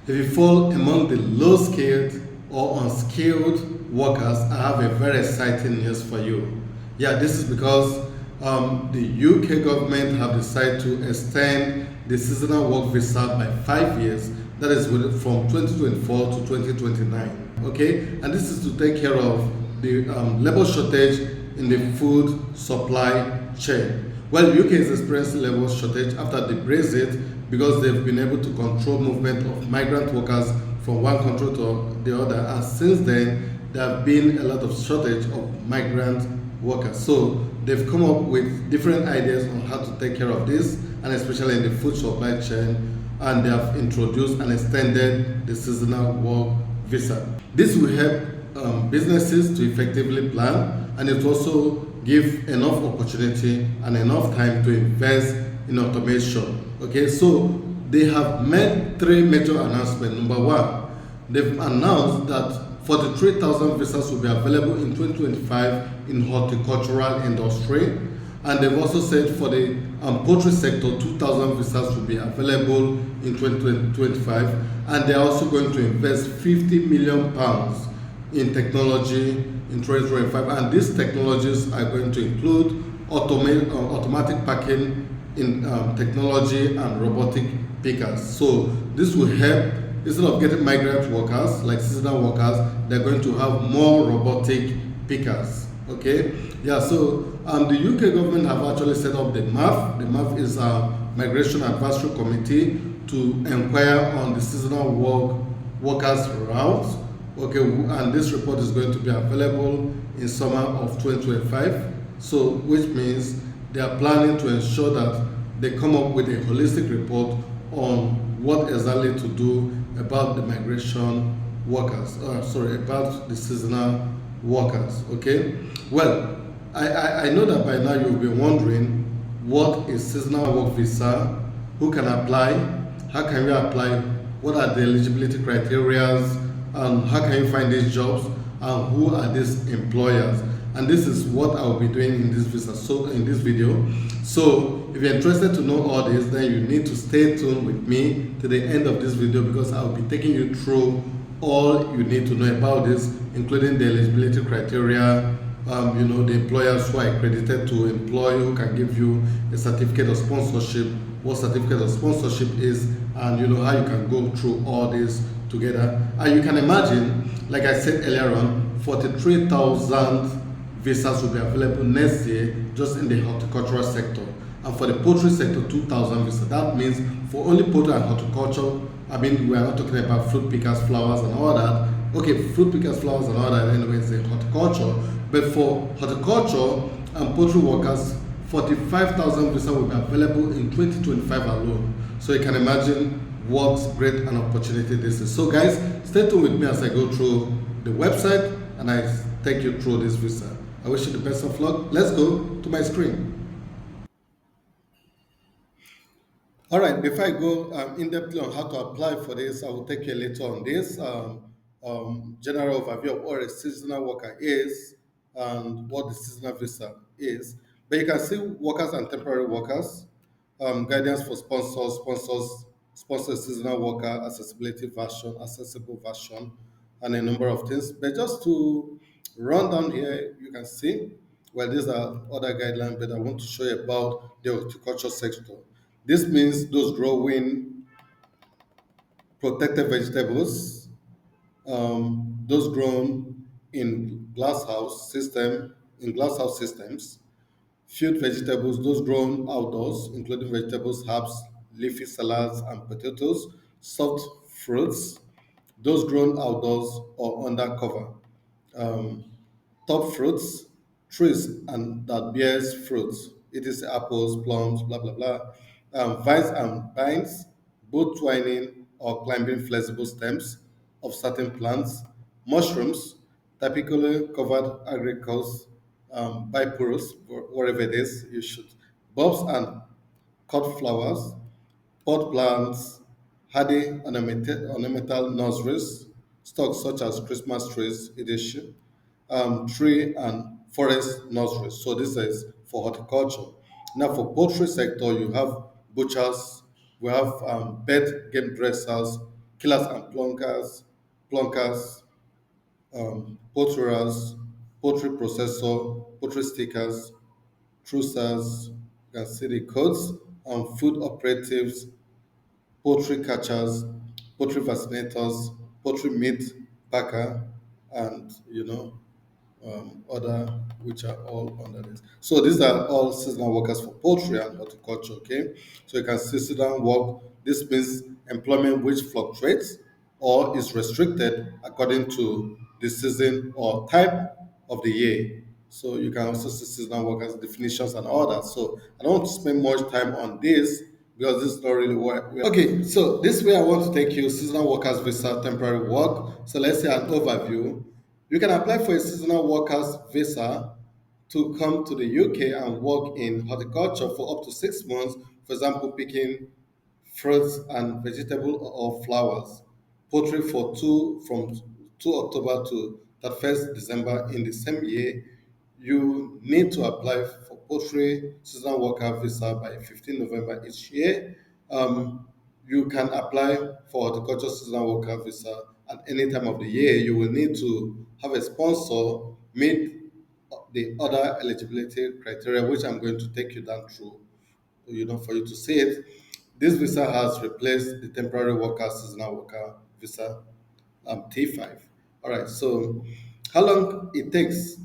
If you fall among the low skilled or unskilled workers, I have a very exciting news for you. Yeah, this is because the UK government have decided to extend the seasonal work visa by 5 years. That is from 2024 to 2029. Okay, and this is to take care of the labor shortage in the food supply chain. Well, UK is experiencing labor shortage after the Brexit because they've been able to control movement of migrant workers from one country to the other, and since then there have been a lot of shortage of migrant workers. So they've come up with different ideas on how to take care of this, and especially in the food supply chain, and they have introduced and extended the seasonal work visa. This will help businesses to effectively plan, and it also give enough opportunity and enough time to invest in automation. Okay, so they have made three major announcements. Number one, they've announced that 43,000 visas will be available in 2025 in horticultural industry, and they've also said for the poultry sector 2,000 visas will be available in 2025, and they're also going to invest 50 million pounds in technology in 2025, and these technologies are going to include automatic packing in technology and robotic pickers. So this will help. Instead of getting migrant workers like seasonal workers, they're going to have more robotic pickers. Okay, yeah. So the UK government have actually set up the MAF. The MAF is a Migration Advisory Committee to inquire on the seasonal workers routes. Okay, and this report is going to be available in summer of 2025. So, which means they are planning to ensure that they come up with a holistic report on what exactly to do about the migration workers. About the seasonal workers. Okay. Well, I know that by now you'll be wondering what is seasonal work visa, who can apply, how can you apply, what are the eligibility criteria, and how can you find these jobs, and who are these employers. And this is what I'll be doing in this visa. So in this video. So if you're interested to know all this, then you need to stay tuned with me to the end of this video, because I'll be taking you through all you need to know about this, including the eligibility criteria, the employers who are accredited to employ, who can give you a certificate of sponsorship, what certificate of sponsorship is, and how you can go through all this together. And you can imagine, like I said earlier on, 43,000 visas will be available next year just in the horticultural sector. And for the poultry sector, 2,000 visas. That means for only poultry and horticulture, we are not talking about fruit pickers, flowers, and all that. Okay, fruit pickers, flowers, and all that, anyways, in horticulture. But for horticulture and poultry workers, 45,000 visas will be available in 2025 alone. So you can imagine what great an opportunity this is. So guys, stay tuned with me as I go through the website and I take you through this visa. I wish you the best of luck. Let's go to my screen. All right, before I go in-depthly on how to apply for this, I will take you a little on this general overview of what a seasonal worker is and what the seasonal visa is. But you can see workers and temporary workers, guidance for sponsor seasonal worker, accessibility version, accessible version, and a number of things. But just to run down here, you can see, well, these are other guidelines, but I want to show you about the horticulture sector. This means those growing protected vegetables, those grown in glasshouse systems, field vegetables, those grown outdoors, including vegetables, herbs, leafy salads, and potatoes, soft fruits, those grown outdoors or under cover. Um, Top fruits, trees and that bears fruits. It is apples, plums, blah blah blah. Vines and vines, both twining or climbing flexible stems of certain plants. Mushrooms, typically covered agricles, biporous, wherever it is, you should. Bulbs and cut flowers, pot plants, hardy ornamental nurseries, stocks such as Christmas trees, edition, tree and forest nurseries. So this is for horticulture. Now for poultry sector, you have butchers, we have bird game dressers, killers and plunkers, poulterers, poultry processor, poultry stickers, trussers, you can see the codes, food operatives, poultry catchers, poultry vaccinators, poultry meat packer, and other which are all under this. So these are all seasonal workers for poultry and horticulture. Okay, so you can see seasonal work. This means employment which fluctuates or is restricted according to the season or type of the year. So you can also see seasonal workers definitions and all that. So I don't want to spend much time on this because this is not really what okay, so this way I want to take you seasonal workers visa temporary work. So let's say an overview. You can apply for a seasonal workers visa to come to the UK and work in horticulture for up to 6 months, for example, picking fruits and vegetable or flowers. Poultry for two from 2 October to 31st December in the same year. You need to apply for poultry seasonal worker visa by 15 November each year. You can apply for horticulture seasonal worker visa at any time of the year. You will need to have a sponsor, meet the other eligibility criteria, which I'm going to take you down through, for you to see it. This visa has replaced the temporary worker seasonal worker visa, T5. All right. So, how long it takes?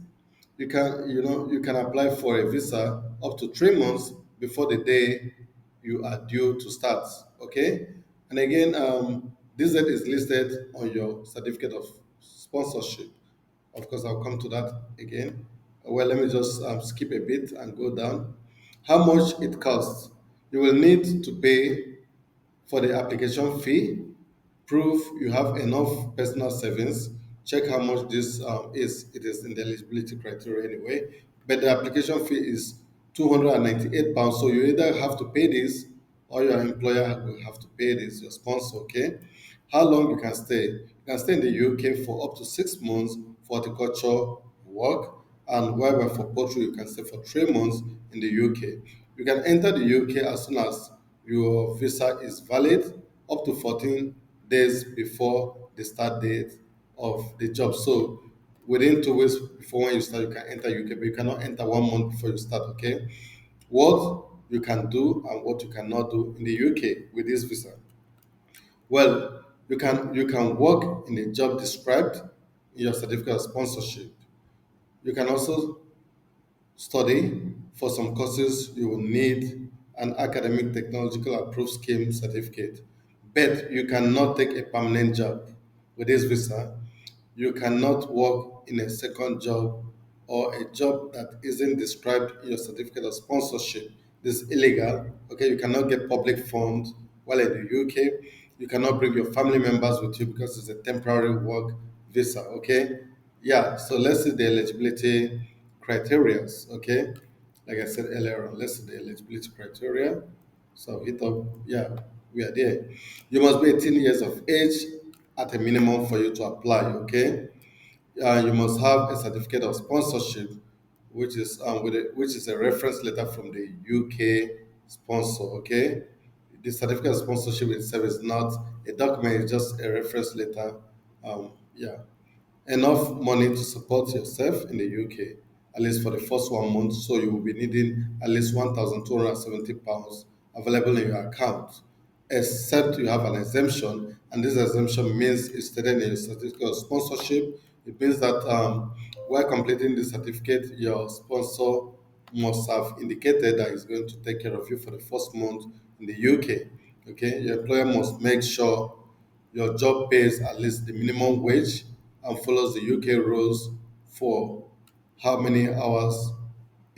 You can apply for a visa up to 3 months before the day you are due to start. Okay. And again, this date is listed on your certificate of sponsorship. Of course, I'll come to that again. Well, let me just skip a bit and go down. How much it costs? You will need to pay for the application fee, prove you have enough personal savings, check how much this is. It is in the eligibility criteria anyway. But the application fee is £298. So you either have to pay this or your employer will have to pay this, your sponsor, okay? How long you can stay? You can stay in the UK for up to 6 months for horticulture work, and wherever for poultry, you can stay for 3 months in the UK. You can enter the UK as soon as your visa is valid, up to 14 days before the start date of the job. So within 2 weeks before when you start, you can enter UK, but you cannot enter 1 month before you start, okay? What you can do and what you cannot do in the UK with this visa. Well, you can work in a job described in your certificate of sponsorship. You can also study. For some courses, you will need an academic technological approved scheme certificate. But you cannot take a permanent job with this visa. You cannot work in a second job or a job that isn't described in your certificate of sponsorship. This is illegal. Okay, you cannot get public funds while in the UK. You cannot bring your family members with you because it's a temporary work visa. Okay, yeah. So let's see the eligibility criteria. Okay, like I said earlier on, let's see the eligibility criteria. So hit up, yeah, we are there. You must be 18 years of age at a minimum for you to apply, okay? You must have a certificate of sponsorship, which is a reference letter from the UK sponsor, okay? The certificate of sponsorship itself is not a document, it's just a reference letter. Yeah, enough money to support yourself in the UK, at least for the first 1 month. So you will be needing at least £1,270 available in your account, except you have an exemption. And this exemption means it's stated in your certificate of sponsorship. It means that while completing the certificate, your sponsor must have indicated that he's going to take care of you for the first month in the UK. Okay, your employer must make sure your job pays at least the minimum wage and follows the UK rules for how many hours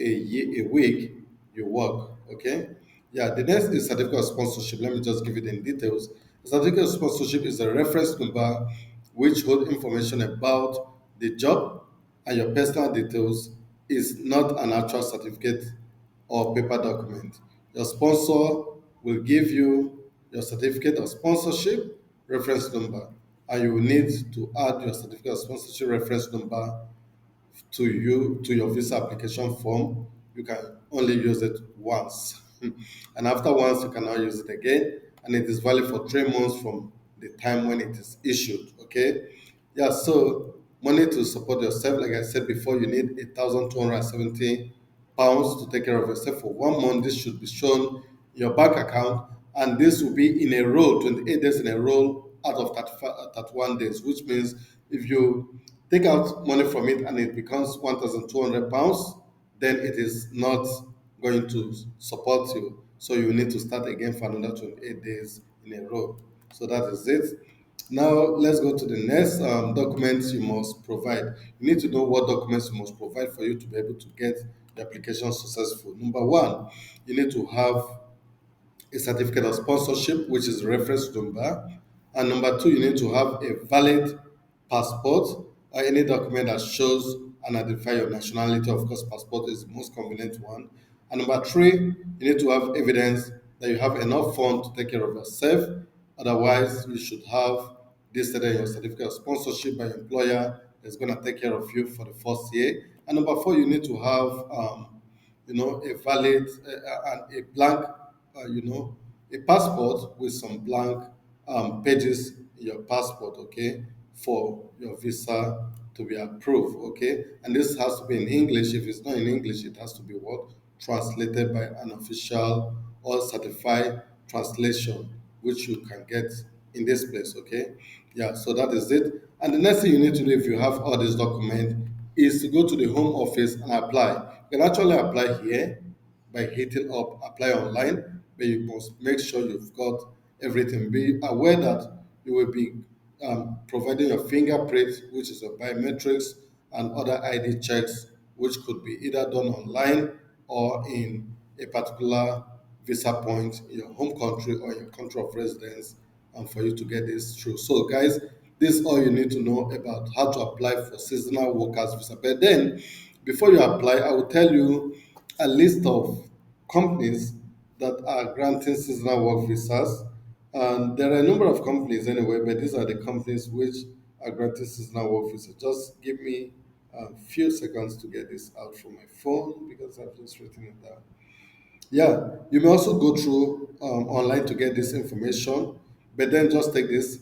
a week you work. Okay. Yeah, the next is certificate of sponsorship. Let me just give you the details. The certificate of sponsorship is a reference number which hold information about the job and your personal details. Is not an actual certificate or paper document. Your sponsor will give you your certificate of sponsorship reference number, and you will need to add your certificate of sponsorship reference number to your visa application form. You can only use it once, and after once you cannot use it again. And it is valid for 3 months from the time when it is issued. Okay, yeah. So money to support yourself, like I said before, you need £1,270 to take care of yourself for 1 month. This should be shown in your bank account, and this will be in a row, 28 days in a row out of 35, 31 days, which means if you take out money from it and it becomes £1,200, then it is not going to support you. So you need to start again for another 28 days in a row. So that is it. Now let's go to the next documents you must provide. You need to know what documents you must provide for you to be able to get the application successful. Number one, you need to have a certificate of sponsorship, which is reference number. And number two, you need to have a valid passport or any document that shows and identify your nationality. Of course, passport is the most convenient one. And number three, you need to have evidence that you have enough funds to take care of yourself. Otherwise, you should have this in your certificate of sponsorship by your employer that's going to take care of you for the first year. And number four, you need to have a valid and a blank, a passport with some blank pages in your passport, okay, for your visa to be approved, okay. And this has to be in English. If it's not in English, it has to be what? Translated by an official or certified translation, which you can get in this place, okay. Yeah, so that is it. And the next thing you need to do if you have all these documents is to go to the home office and apply. You can actually apply here by hitting up apply online, but you must make sure you've got everything. Be aware that you will be providing your fingerprint, which is your biometrics, and other ID checks, which could be either done online or in a particular visa point in your home country or your country of residence, and for you to get this through. So, guys, this is all you need to know about how to apply for seasonal workers visa. But then, before you apply, I will tell you a list of companies that are granting seasonal work visas. And there are a number of companies anyway, but these are the companies which are granting seasonal work visas. Just give me a few seconds to get this out from my phone because I've just written it down. Yeah, you may also go through online to get this information, but then just take this.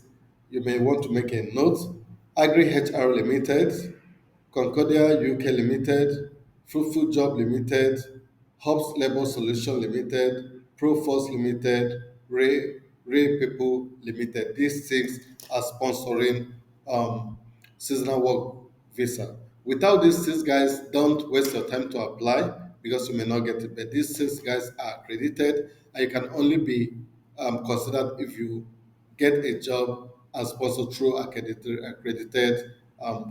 You may want to make a note. Agri HR Limited, Concordia UK Limited, Fruitful Job Limited, Hobbs Labour Solution Limited, Proforce Limited, Ray People Limited. These things are sponsoring seasonal work visa. Without these six guys, don't waste your time to apply because you may not get it. But these six guys are accredited and you can only be considered if you get a job as sponsored through accredited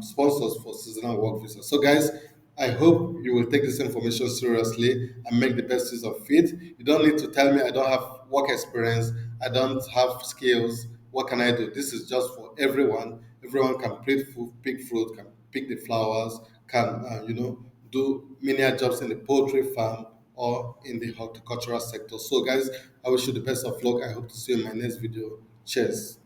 sponsors for seasonal work visa. So, guys, I hope you will take this information seriously and make the best use of it. You don't need to tell me I don't have work experience, I don't have skills. What can I do? This is just for everyone. Everyone can pick fruit, can pick the flowers, can do menial jobs in the poultry farm or in the horticultural sector. So, guys, I wish you the best of luck. I hope to see you in my next video. Cheers.